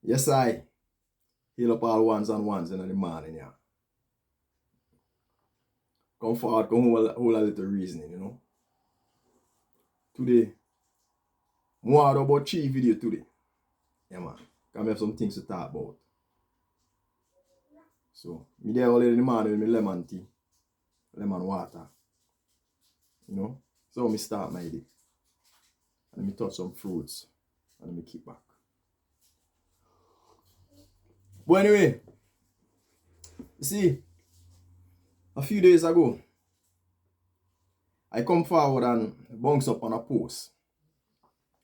Yes, I heal up all ones and ones in the morning, yeah. Come forward, come hold a little reasoning. Today, more about three video today. Yeah, man. Come have some things to talk about. So, me there early in the morning with my lemon tea, lemon water. So me start my day. And me touch some fruits. And me keep back. But anyway, you see, a few days ago, I come forward and bounce up on a post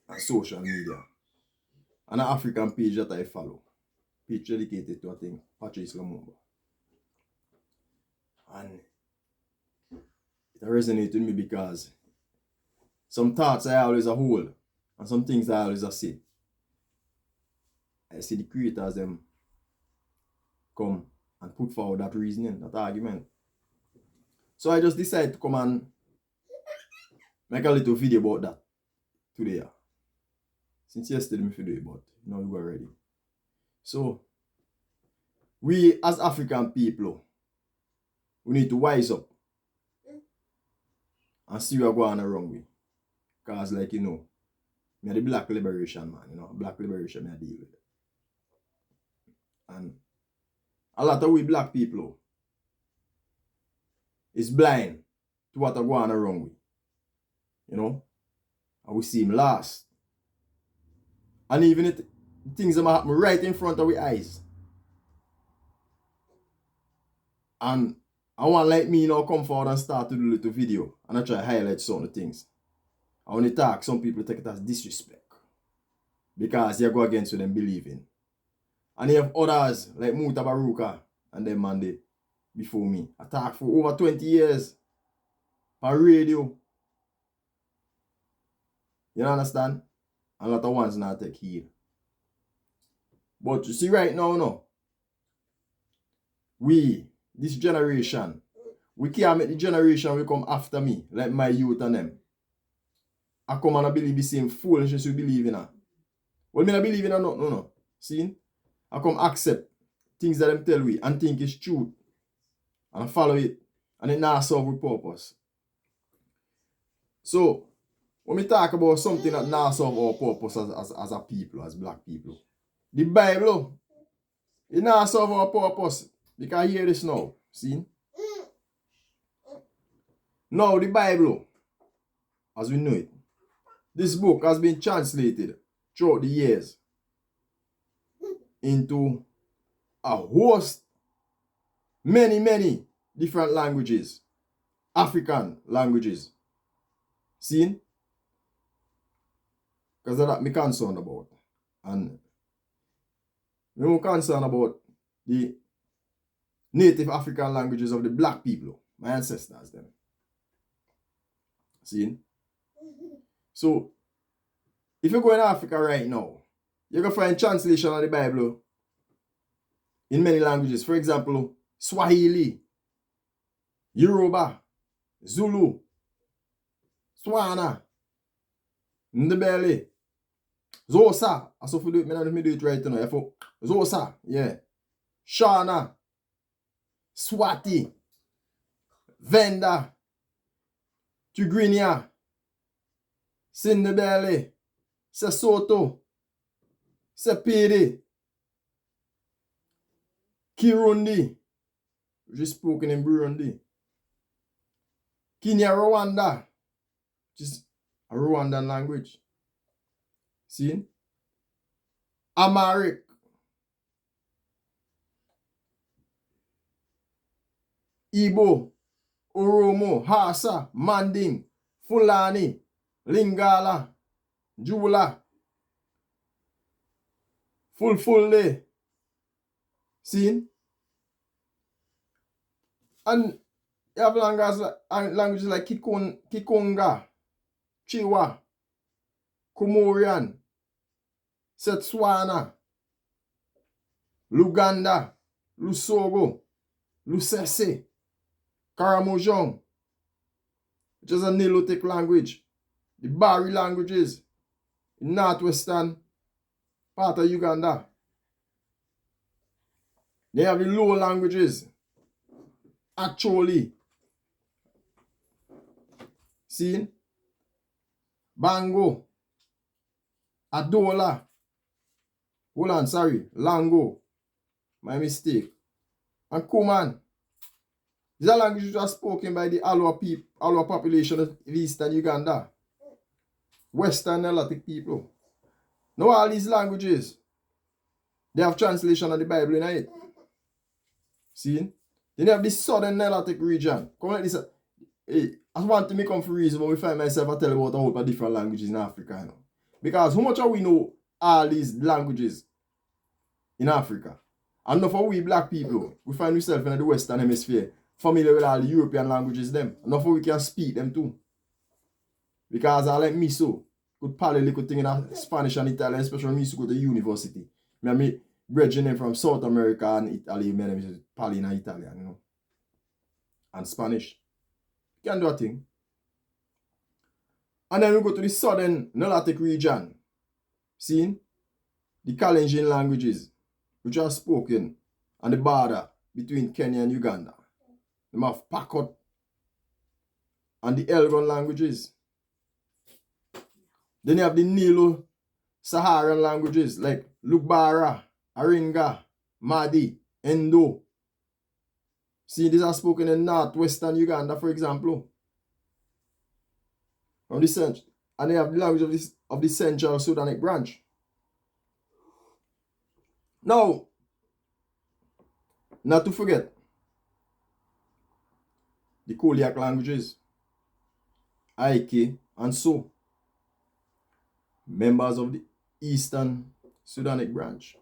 on social media. On an African page that I follow. Page dedicated to, I think, Patrice Lumumba. And it resonated with me because some thoughts I always hold and some things I always say. I see the creators them come and put forward that reasoning, that argument. So I just decided to come and make a little video about that today. Since yesterday me do it, but now we were ready. So we as African people, we need to wise up and see what going on the wrong way. Because like me the black liberation man, black liberation I deal with it. And a lot of we black people is blind to what are going on the wrong way. And we see him last. And even if things that happen right in front of our eyes. And I want like me come forward and start to do a little video and I try to highlight some of the things. And when they talk, some people take it as disrespect. Because they go against what them believe in. And you have others like Muta Baruka and them man they before me. I talk for over 20 years on radio. You understand? And a lot of ones now take heed. But you see right now, no. We, this generation, we can't make the generation will come after me, like my youth and them. I come and I believe the same foolishness we believe in. Well, me not believe in no. See? I come accept things that them tell we and think it's true. And follow it. And it not serve with purpose. So, when we talk about something that not serve our purpose as a people, as black people, the Bible, it not serve our purpose. You can hear this now. See? Now, the Bible, as we know it, this book has been translated throughout the years into a host, many different languages, African languages. See? Because that's what I'm concerned about. And I'm more concerned about the native African languages of the black people, my ancestors them. See? So, if you go in Africa right now, you can find translation of the Bible in many languages. For example, Swahili, Yoruba, Zulu, Swana, Ndebele, Xhosa. I saw do it right now. Xhosa, yeah. Shana, Swati, Venda, Tigrinya, Sindebele, Sesotho, Sepedi, Kirundi, which is spoken in Burundi, Kenya Rwanda, which is a Rwandan language. See? Amharic, Igbo, Oromo, Hausa, Manding, Fulani, Lingala, Jula, Fulfulde. See? And you have languages like Kikonga, Chiwa, Comorian, Setswana, Luganda, Lusogo, Lusese, Karamojong, which is a Nilotic language. The Bari languages in northwestern part of Uganda. They have the low languages. Actually. See? Bango. Adola. Hold on, sorry. Lango. My mistake. And Kuman. These are languages that are spoken by the Alwa population of Eastern Uganda. Western Nilotic people. Now all these languages, they have translation of the Bible in it. See? Then you have the Southern Nilotic region. Come like this. Hey, I want to make come for reason when we find myself I tell you about a whole lot of different languages in Africa. You know? Because how much are we know all these languages in Africa? And not for we black people, we find ourselves in the Western Hemisphere familiar with all the European languages them. Not for we can speak them too. Because I like me so could probably little thing in Spanish and Italian, especially when me used to go to university. Me and me brethren from South America and Italy, me and probably in Italian, you know. And Spanish. You can do a thing. And then we go to the Southern Nilotic region. See? The Kalenjin languages, which are spoken on the border between Kenya and Uganda. They have Pakot and the Elgon languages. Then you have the Nilo-Saharan languages like Lugbara, Aringa, Madi, Endo. See, these are spoken in northwestern Uganda, for example. And they have the language of the Central Sudanic branch. Now, not to forget the Koliak languages, Aike and So, members of the Eastern Sudanic branch.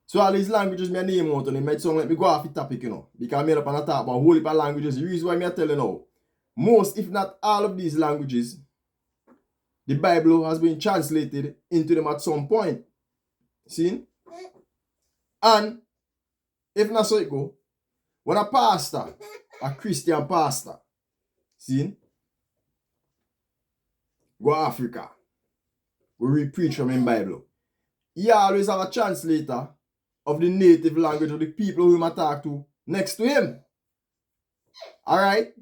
So all these languages me name out and it might sound like me go off the topic, you know, because I made up and I talk about a whole heap of languages. The reason why me I tell you now, most if not all of these languages, the Bible has been translated into them at some point. See? And if not so it go, when a pastor, a Christian pastor, see, go to Africa, we read preach from in Bible, he always have a translator of the native language of the people who he talk to next to him. Alright?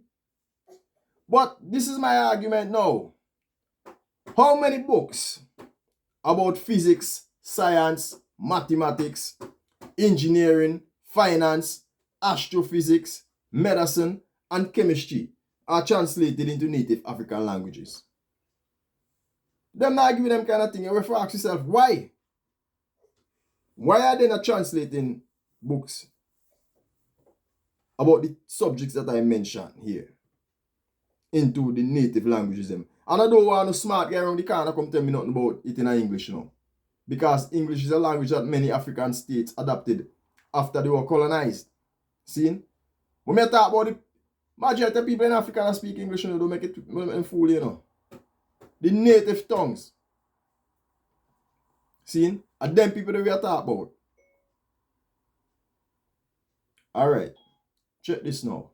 But this is my argument now. How many books about physics, science, mathematics, engineering, finance, astrophysics, medicine, and chemistry are translated into native African languages? Them not giving them kind of thing. You have to ask yourself, why? Why are they not translating books about the subjects that I mentioned here into the native languages them? And I don't want no smart guy around the corner come tell me nothing about it in English, you know. Because English is a language that many African states adopted after they were colonized. See? When I talk about the majority of people in Africa that speak English, you know, don't make it fool, you know. The native tongues. See? And them people that we are talking about. Alright. Check this now.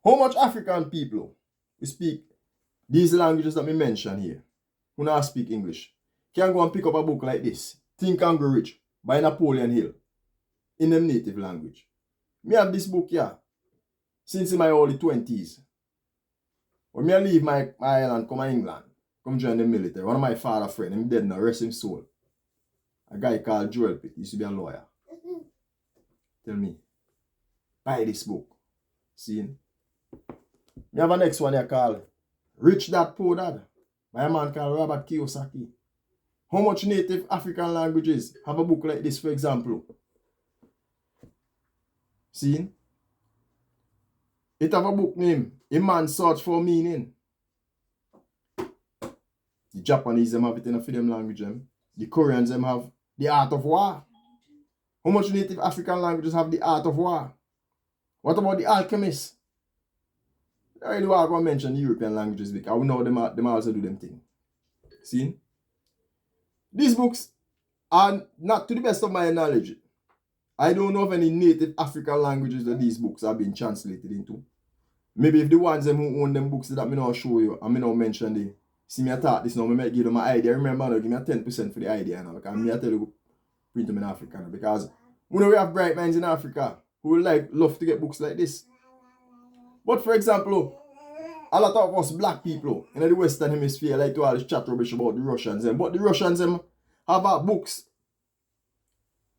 How much African people who speak these languages that we mentioned here, who not speak English, can go and pick up a book like this, Think and Grow Rich, by Napoleon Hill, in them native language? Me have this book here since in my early 20s. When me leave my island, come to England, come join the military. One of my father's friends, him dead now, rest his soul. A guy called Joel Pitt, he used to be a lawyer. Tell me, buy this book. See? Me have a next one here called Rich Dad Poor Dad, by a man called Robert Kiyosaki. How much native African languages have a book like this, for example? See? It have a book named A Man's Search for Meaning. The Japanese them have it in a film language. The Koreans them have The Art of War. How much native African languages have The Art of War? What about The Alchemist? I really want to mention the European languages because we know them also do them thing. See? These books are not, to the best of my knowledge, I don't know of any native African languages that these books are being translated into. Maybe if the ones them who own them books that me now show you and me now mention the see me talk this now, me might give them an idea. Remember now, give me a 10% for the idea now because me I tell you print them in Africa now, because We know we have bright minds in Africa who would love to get books like this. But for example, a lot of us black people in the Western Hemisphere like to always chat rubbish about the Russians. But the Russians have books.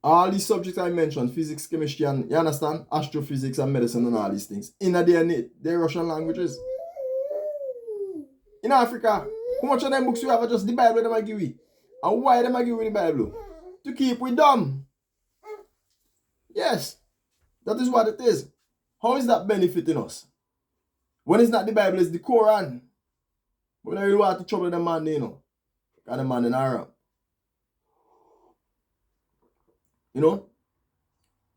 All these subjects I mentioned, physics, chemistry, and you understand? Astrophysics and medicine and all these things. In their Russian languages. In Africa, how much of them books we have are just the Bible them give we? And why them give we the Bible? To keep we dumb. Yes. That is what it is. How is that benefiting us? When it's not the Bible, it's the Quran. But we don't really want to trouble the man, you know. Because the man in Arab. You know?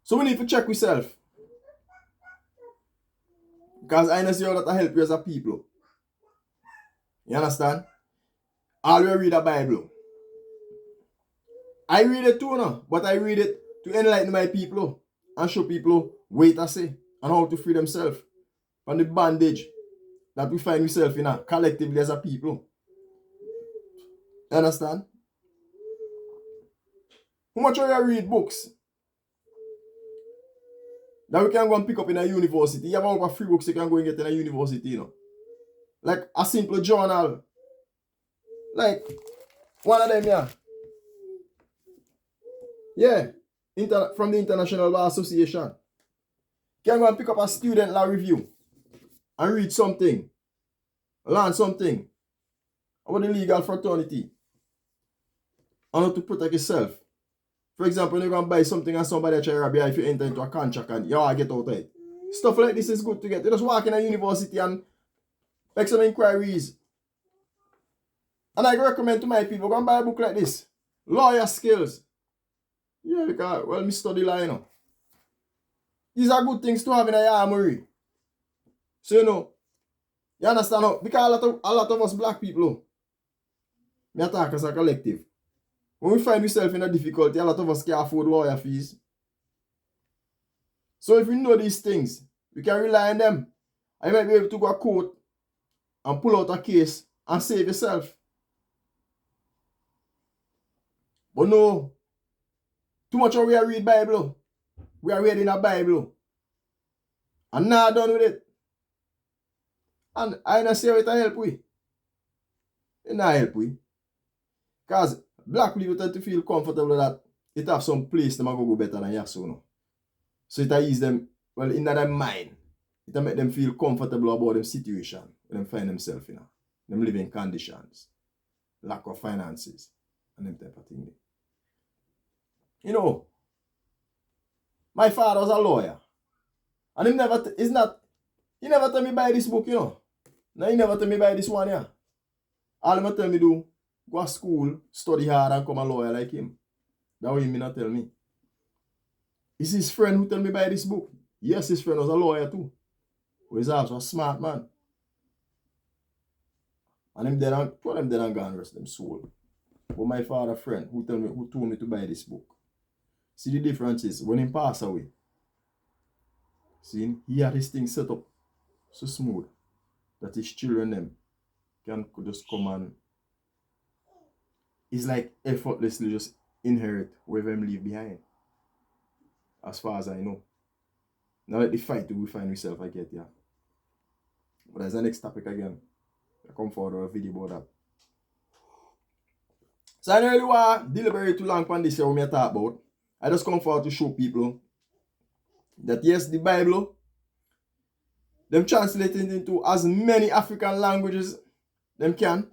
So we need to check ourselves. Because I know see how that help you as a people. You understand? All we read the Bible. I read it too now, but I read it to enlighten my people and show people what to say and how to free themselves from the bondage that we find ourselves in collectively as a people. You understand? How much of you read books that we can go and pick up in a university? You have over free books you can go and get in a university, you know. Like a simple journal. Like one of them, yeah. Yeah. From the International Bar Association. You can go and pick up a student law review and read something. Learn something about the legal fraternity. And how to protect yourself. For example, you're going to buy something and somebody try to rob you if you enter into a contract and you get out of it. Stuff like this is good to get. You just walk in a university and make some inquiries. And I recommend to my people, go and buy a book like this. Lawyer Skills. Yeah, because, well, me study law, you know. These are good things to have in a armory. So, you know, you understand? Because a lot of us black people, we attack as a collective. When we find ourselves in a difficulty, a lot of us can't afford lawyer fees. So if we know these things, we can rely on them. I might be able to go to court and pull out a case and save yourself. But no, too much of we are read Bible. We are reading a Bible. And now done with it. And I don't say it help we. It not help we. Because black people tend to feel comfortable that it have some place them go better than Yasuno. So it ease them, well, in their mind, it make them feel comfortable about them situation where them find themselves in. Them living conditions, lack of finances, and them type of thing. You know, my father was a lawyer. And he never tell me buy this book, you know. Now he never tell me buy this one, yeah. All he tell me do, go to school, study hard, and come a lawyer like him. That's what he not tell me. It's his friend who tell me buy this book. Yes, his friend was a lawyer too. But he's also a smart man. And him then, two of them then and gone rest them soul. But my father friend who told me to buy this book. See the difference is when he passed away. See, he had his thing set up so smooth that his children them could just come and it's like effortlessly just inherit whatever him leave behind. As far as I know. Now let the fight we find ourselves I get yeah. But there's the next topic again. I come forward with a video about that. So I don't really want to deliberate too long on this here what I talk about. I just come forward to show people that yes, the Bible, them translate it into as many African languages them can.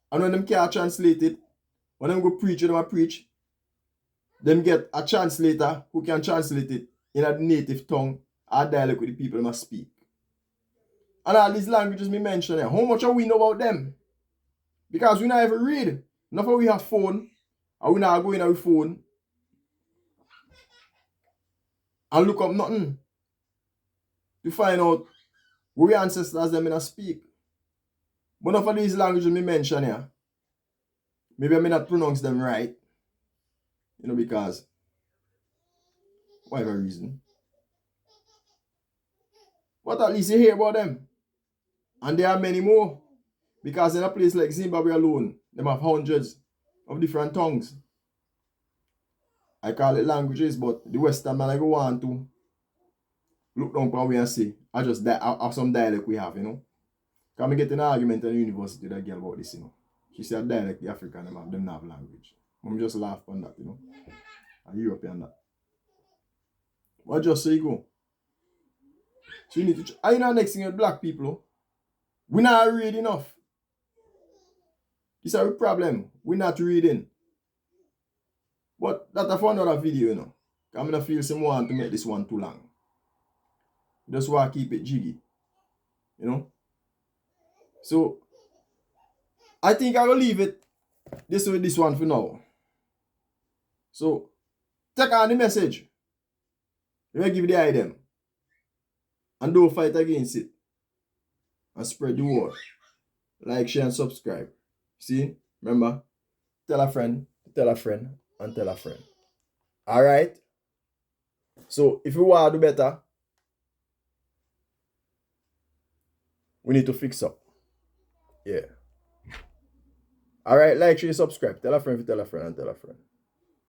And when them can't translate it, when them go preach, them preach, them get a translator who can translate it in a native tongue or dialect with the people must speak. And all these languages me mention here, how much are we know about them? Because we not ever read. Enough of we have phone, and we not go in our phone and look up nothing to find out where our ancestors them in speak. But enough of these languages me mention here, maybe I may not pronounce them right. You know, because whatever reason. But at least you hear about them. And there are many more. Because in a place like Zimbabwe alone, they have hundreds of different tongues. I call it languages, but the Western man I go on to look down for we and say, I just some dialect we have, you know. Because I get an argument at the university with a girl about this, you know. She said dialect the African them don't have language. I'm just laugh on that, you know. And European that. But just so you go. So you need to I know next thing with black people. We not read enough. This is a problem. We're not reading. But that's for another video, you know. I'm gonna feel some want to make this one too long. Just want to keep it jiggy. You know? So I think I will leave it this with this one for now. So take on the message. You give the item. And don't fight against it. And spread the word. Like, share, and subscribe. See? Remember? Tell a friend, and tell a friend. Alright? So if you want to do better, we need to fix up. Yeah. Alright, like, share, subscribe. Tell a friend, and tell a friend.